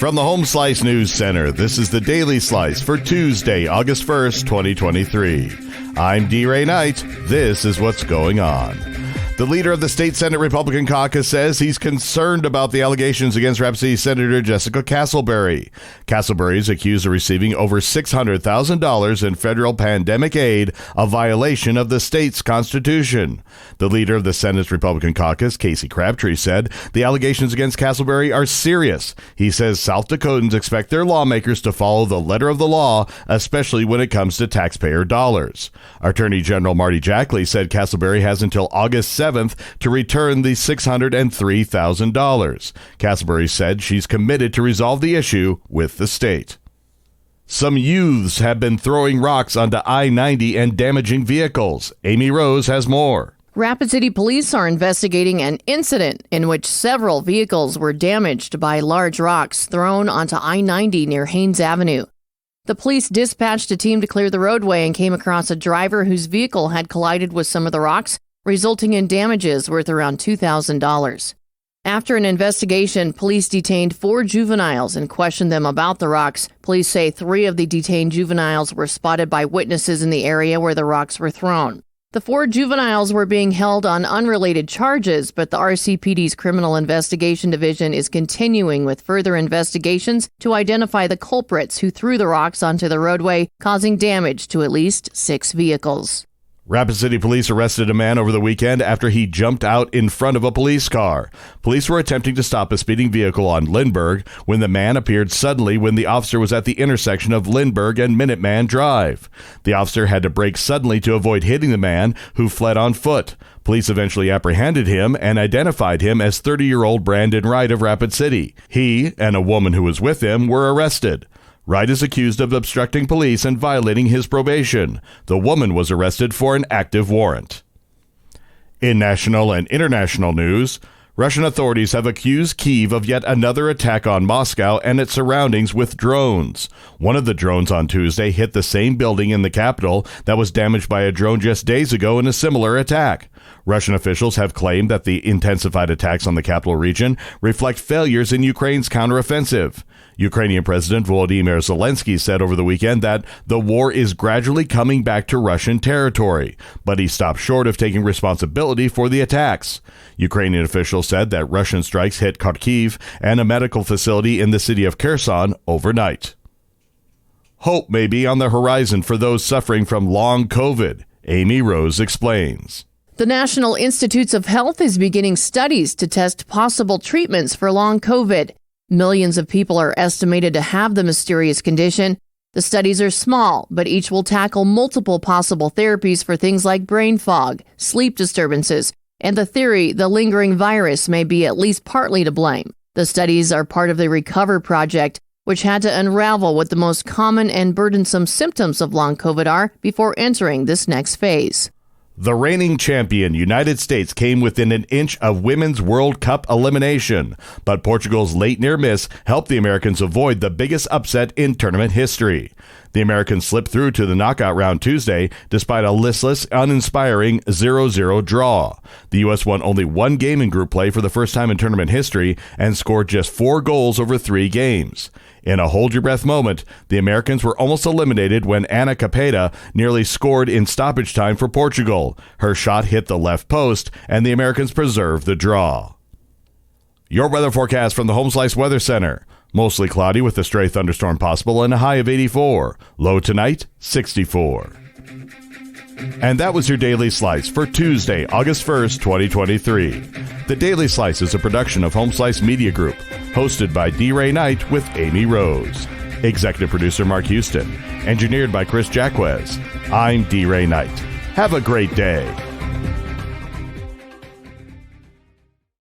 From the Home Slice News Center, this is the Daily Slice for Tuesday, August 1st, 2023. I'm D-Ray Knight. This is what's going on. The leader of the state Senate Republican caucus says he's concerned about the allegations against Rapid City Senator Jessica Castleberry. Castleberry is accused of receiving over $600,000 in federal pandemic aid, a violation of the state's constitution. The leader of the Senate's Republican caucus, Casey Crabtree, said the allegations against Castleberry are serious. He says South Dakotans expect their lawmakers to follow the letter of the law, especially when it comes to taxpayer dollars. Attorney General Marty Jackley said Castleberry has until August 7th to return the $603,000. Castleberry said she's committed to resolve the issue with the state. Some youths have been throwing rocks onto I-90 and damaging vehicles. Amy Rose has more. Rapid City Police are investigating an incident in which several vehicles were damaged by large rocks thrown onto I-90 near Haynes Avenue. The police dispatched a team to clear the roadway and came across a driver whose vehicle had collided with some of the rocks, resulting in damages worth around $2,000. After an investigation, police detained 4 juveniles and questioned them about the rocks. Police say 3 of the detained juveniles were spotted by witnesses in the area where the rocks were thrown. The 4 juveniles were being held on unrelated charges, but the RCPD's Criminal Investigation Division is continuing with further investigations to identify the culprits who threw the rocks onto the roadway, causing damage to at least 6 vehicles. Rapid City Police arrested a man over the weekend after he jumped out in front of a police car. Police were attempting to stop a speeding vehicle on Lindbergh when the man appeared suddenly when the officer was at the intersection of Lindbergh and Minuteman Drive. The officer had to brake suddenly to avoid hitting the man, who fled on foot. Police eventually apprehended him and identified him as 30-year-old Brandon Wright of Rapid City. He and a woman who was with him were arrested. Wright is accused of obstructing police and violating his probation. The woman was arrested for an active warrant. In national and international news, Russian authorities have accused Kyiv of yet another attack on Moscow and its surroundings with drones. One of the drones on Tuesday hit the same building in the capital that was damaged by a drone just days ago in a similar attack. Russian officials have claimed that the intensified attacks on the capital region reflect failures in Ukraine's counteroffensive. Ukrainian President Volodymyr Zelensky said over the weekend that the war is gradually coming back to Russian territory, but he stopped short of taking responsibility for the attacks. Ukrainian officials said that Russian strikes hit Kharkiv and a medical facility in the city of Kherson overnight. Hope may be on the horizon for those suffering from long COVID. Amy Rose explains. The National Institutes of Health is beginning studies to test possible treatments for long COVID. Millions of people are estimated to have the mysterious condition. The studies are small, but each will tackle multiple possible therapies for things like brain fog, sleep disturbances, and the theory the lingering virus may be at least partly to blame. The studies are part of the Recover Project, which had to unravel what the most common and burdensome symptoms of long COVID are before entering this next phase. The reigning champion, United States, came within an inch of Women's World Cup elimination, but Portugal's late near miss helped the Americans avoid the biggest upset in tournament history. The Americans slipped through to the knockout round Tuesday despite a listless, uninspiring 0-0 draw. The U.S. won only 1 game in group play for the first time in tournament history and scored just 4 goals over 3 games. In a hold-your-breath moment, the Americans were almost eliminated when Ana Capeda nearly scored in stoppage time for Portugal. Her shot hit the left post, and the Americans preserved the draw. Your weather forecast from the Home Slice Weather Center. Mostly cloudy with a stray thunderstorm possible and a high of 84. Low tonight, 64. And that was your Daily Slice for Tuesday, August 1st, 2023. The Daily Slice is a production of Home Slice Media Group, hosted by D-Ray Knight with Amy Rose. Executive producer Mark Houston. Engineered by Chris Jacquez. I'm D-Ray Knight. Have a great day.